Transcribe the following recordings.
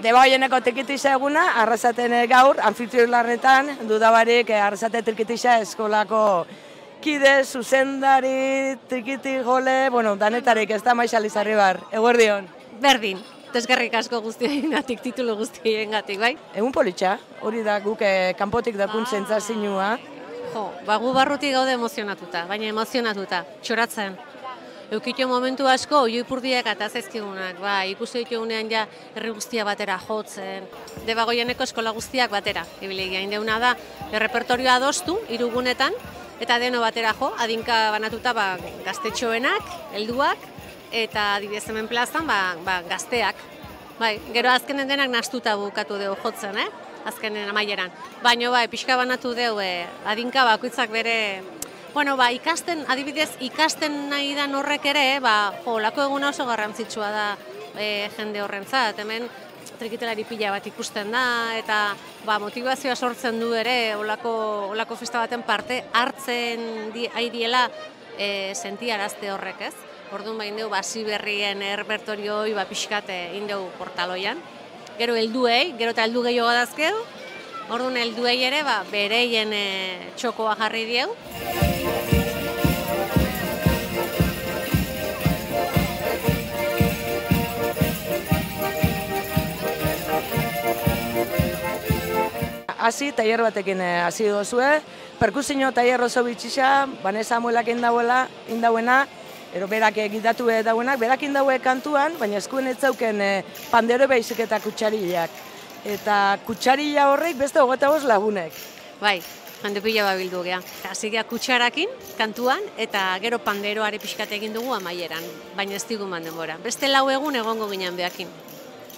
Deba hoieneko trikitixa eguna, Arrasaten gaur, anfitriolarretan, dudabarik Arrasate trikitixa eskolako kide, zuzendari, trikiti gole, bueno, danetarik ez da Maixa Lizarribar. Eguerdion. Berdin, eskerrik asko guztiengatik, titulu guztiengatik, bai? Egun politxa, hori da guk kanpotik dakun sentsazioa. Jo, gu barrutik gaude emozionatuta, baina emozionatuta, txoratzen. Eukitio momentu asko, oioipurdiak eta zaizkigunak, ikusi ditugunean ja herri guztia batera jotzen, Debagoieneko eskola guztiak batera, ibilegia indeuna da, errepertorioa adostu, hirugunetan, eta deno batera jo, adinka banatuta gaztetxoenak, helduak, eta adibidez hemen plazan gazteak. Gero azkenen denak nahastuta bukatu dugu jotzen, azkenen amaieran. Baina pixka banatu dugu adinka bakoitzak bere... Bueno, ikasten, adibidez, ikasten nahi dan horrek ere, lako eguna oso garrantzitsua da jende horrentzat. Hemen trikitelari pila bat ikusten da, eta motivazioa sortzen du ere, olako festa baten parte hartzen aidiela sentiarazte horrek, ez? Orduan indeu, hasi berrien errepertorioi pixkate indeu portaloian. Gero helduei, gero eta heldu gehiago dazkeu, orduan helduei ere bereien txokoa jarri dieu. Hasi, tailer batekin hasi dozue, perkusio tailer oso bitxixa, Vanessa Samuelak indauena, ero berak egitatu dauenak, berak indaue kantuan, baina eskuen ez zauken pandero baizik eta kutsarillak. Eta kutsarilla horrek beste 25 lagunek. Bai, jende pila bildu gea. Hasi gea kutsarakin, kantuan, eta gero panderoari pixkat egin dugu amaieran, baina ez digun denbora. Beste 4 egun egongo ginen behakin.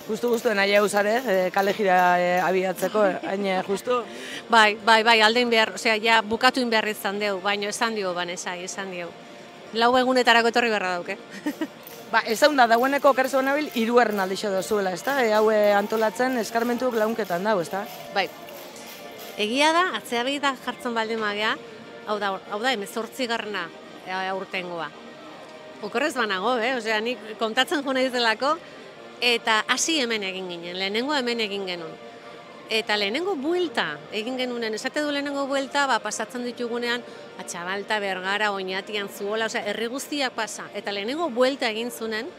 Justu nahi eusare, kale jira abiatzeko, hain justu? Bai, aldein behar, osea, bukatu behar izan dugu, baina esan dio, Vanessa, esan dio. 4 egunetarako etorri beharra dauke. Ez da, dagoeneko okerzo nabil, 3 aldixo dozuela, ez da? Hau antolatzen eskarmentuk launketan dago, ez da? Bai. Egia da, atzea behita jartzen baldin magea, hau da, 18garrena aurtengoa. Okorrez banago, osea, nik kontatzen jona izelako, eta hasi hemen egin ginen, lehenengo hemen egin genuen. Eta lehenengo buelta egin genunen, esate du lehenengo buelta, pasatzen ditugunean, Atxabalta, Bergara, Oñatian, Zuola, osea, herri guztiak pasa. Eta lehenengo buelta egin zunen,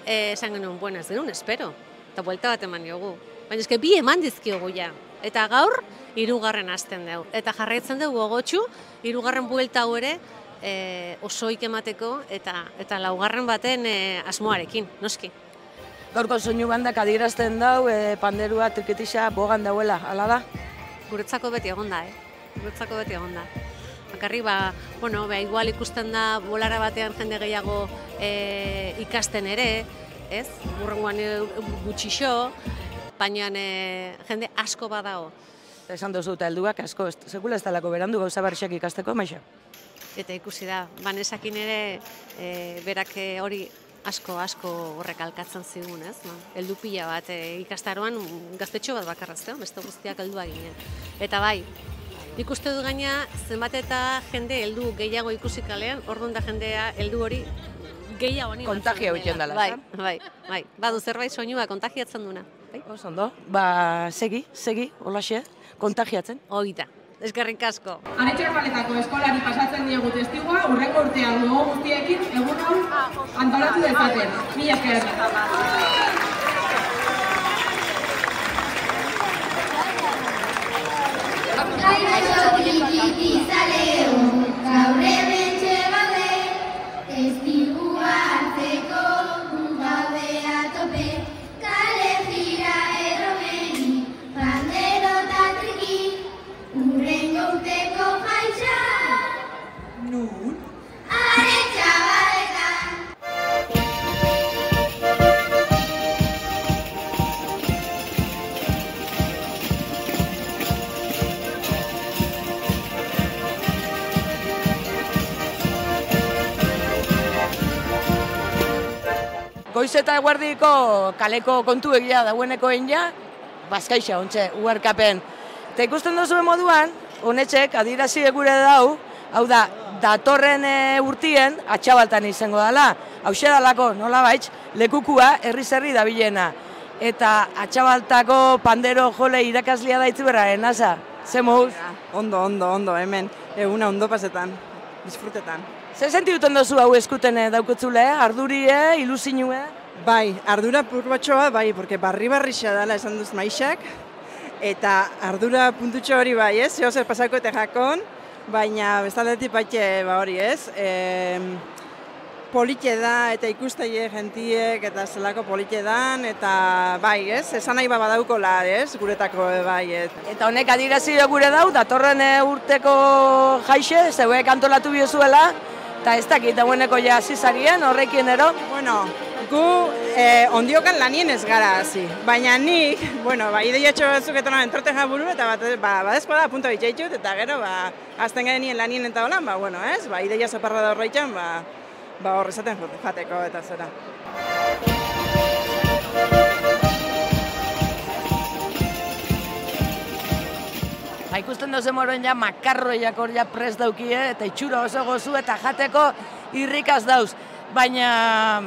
esan genuen, bueno, ez genuen, espero. Eta buelta bat eman diogu. Baina eske bi eman dizkiogu ja. Eta gaur, 3. hasten dugu. Eta jarraitzen dugu gogotsu, 3. buelta hau ere osoik emateko, eta 4. baten asmoarekin, noski. Gaurko soinu bandak adierazten dau, panderua, trikitixa, bogan dauela, ala da? Guretzako beti egon da, Guretzako beti egon da. Bakarri, igual ikusten da bolara batean jende gehiago ikasten ere, ez? Burrengoan gutxixo, baina jende asko badago. Esan duzu eta helduak asko, sekula ez talako berandu gauza barriak ikasteko, Maixa? Eta ikusi da, Vanessakin ere berak hori asko horrek alkatzen zigun, ez? Heldu pila bat ikastaroan gaztetxo bat bakarrazteo, beste guztiak heldua ginen. Eta bai, ikuste du gaina zenbat eta jende heldu gehiago ikusi kalean, orduan da jendea heldu hori gehiago ni kontagia egiten dela. Bai. Badu zerbait soinua kontagiatzen duna. Oso ondo. Segi, holaxe, kontagiatzen. Hogita. Eskerrik asko. Aretxarpaletako eskolari pasatzen diegu testigua, hurrengo urtean gogo guztiekin egun hau antolatu dezaten. Mila esker. Kaixo trikitizaleo, gaur hementxe gaude, testigua hartzeko gaude atope, kale jira erromeri, pandero eta triki, hurrengo urteko jaixa. Nun? Aretxabaletan. Goiz eta eguerdiko kaleko kontu egia daueneko ja, bazkaixa, ontxe, uharkapen. Eta ikusten duzuen moduan, honetxek adirazi gure dau, hau da, datorren urtien Atxabaltan izango dela. Hauxe dalako, nola baitz, lekukua herri-zerri dabilena. eta atxabaltako pandero jole irakaslia daitzu beraren, nasa? Ze mouz? Ondo, hemen, eguna ondo pasetan, disfrutetan. Zer sentiduten dozu hau eskuten daukatzule, ardurie, ilusinue? Bai, ardura purbatxoa, bai, porque barri xa dala esan duz maixak, eta ardura puntutxo hori bai, ez? Zeo zer pasako eta jakon, baina bestaldetik baitxe hori, ez? Politxe da, eta ikusteie gentiek, eta zelako politxe dan, eta bai, ez? Esan nahi badaukola, ez? Guretako, bai, ez? Eta honek adierazi gure dau, datorren urteko jaixe, zeuek antolatu biozuela, eta ez dakit, dagoeneko ja zizarien, horrekin ero? Bueno, gu ondiokan lanien ez gara hasi, baina nik, bueno, ideiatxo batzuk eta entroten jaburu, eta badezko da, punto bitxaitut, eta gero, azten genien lanien eta holan, bueno, ez? Ideia zaparra da horreitzen, hor izaten jateko eta zera. Ikusten dozen moren ja makarroiak hor ja prest daukie, eta itxura oso gozu eta jateko irrikaz dauz. Baina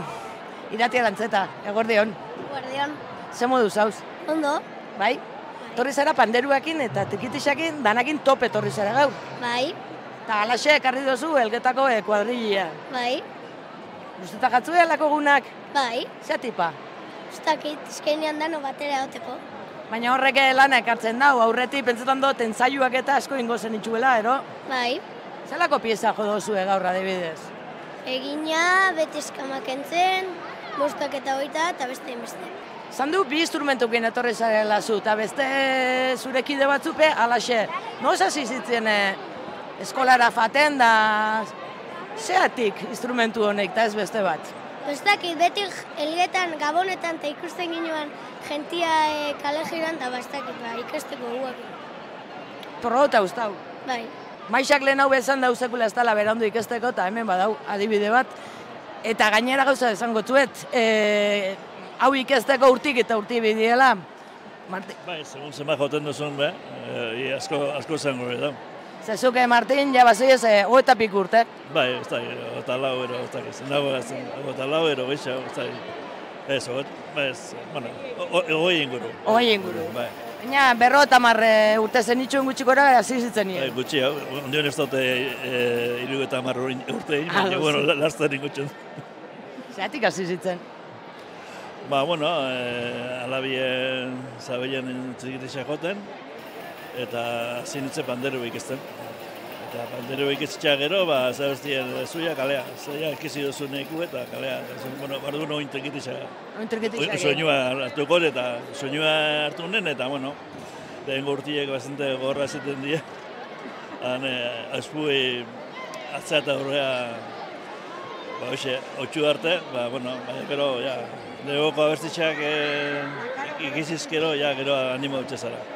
Iratia Lantzeta, eguerdion. Eguerdion. Ze modu zauz? Ondo. Bai? Torri zara panderuakin eta tikitixakin danakin tope torri zara gaur. Bai. Eta alaxe ekarri dozu elgetako kuadrilla. Bai. Guztetak gatzu elako gunak? Bai. Zea tipa? Uztakit, izkenean dano batera egoteko. Baina horrek lana ekartzen dau, aurretik pentsetan dut entzaiuak eta asko ingo zen itxuela, ero? Bai. Zelako pieza jo dozue gaur adibidez? Egina, beti eskamak entzen, bostak eta hoita, eta beste inbeste. Zandu bi instrumentukin etorri zarela zu, eta beste zure kide batzupe, alaxe. Noz hasi zitzen eskolara faten da, zeatik instrumentu honek, eta ez beste bat? Bestakit, beti elgetan, gabonetan, eta ikusten ginoan jentia kale jiran, eta bestakit, ikasteko guak. Porrota ustau. Bai. Maixak lehen hau bezan dauzekula ez dela berandu ikasteko, eta hemen badau adibide bat. Eta gainera gauza esango zuet, hau ikasteko urtik eta urti bidiela. Bai, segun zema joten duzun, asko zango da. Zezuke, Martin, ja bazoi ez, eta pik urte. Bai, ez da, eta lau ero, ez da, eta lau ero, geixo, ez da, ez, bueno, hoi inguru. Hoi inguru. Bai. Baina, 50 urte zen itxuen gutxikora, hasi zitzen nire. Bai, gutxi, ondion ez dute 50 urte, baina, bueno, lasten ingutxen. Zeatik hasi zitzen? Ba, bueno, alabien zabeien txikitisa joten, eta zinitze panderu ikizten. Eta panderu ikiztxea gero, zabestien zuia kalea. Zuia ekizi duzu neku eta kalea. Bueno, bardu no intekitisa. Soinua hartuko eta soinua hartu nen, eta, bueno, lehen gortiek bastante gorra ziten die. Azpui atzea eta horrea, otxu arte, bueno, gero, negoko abestitxak ikizizkero, gero animo dutxe zara.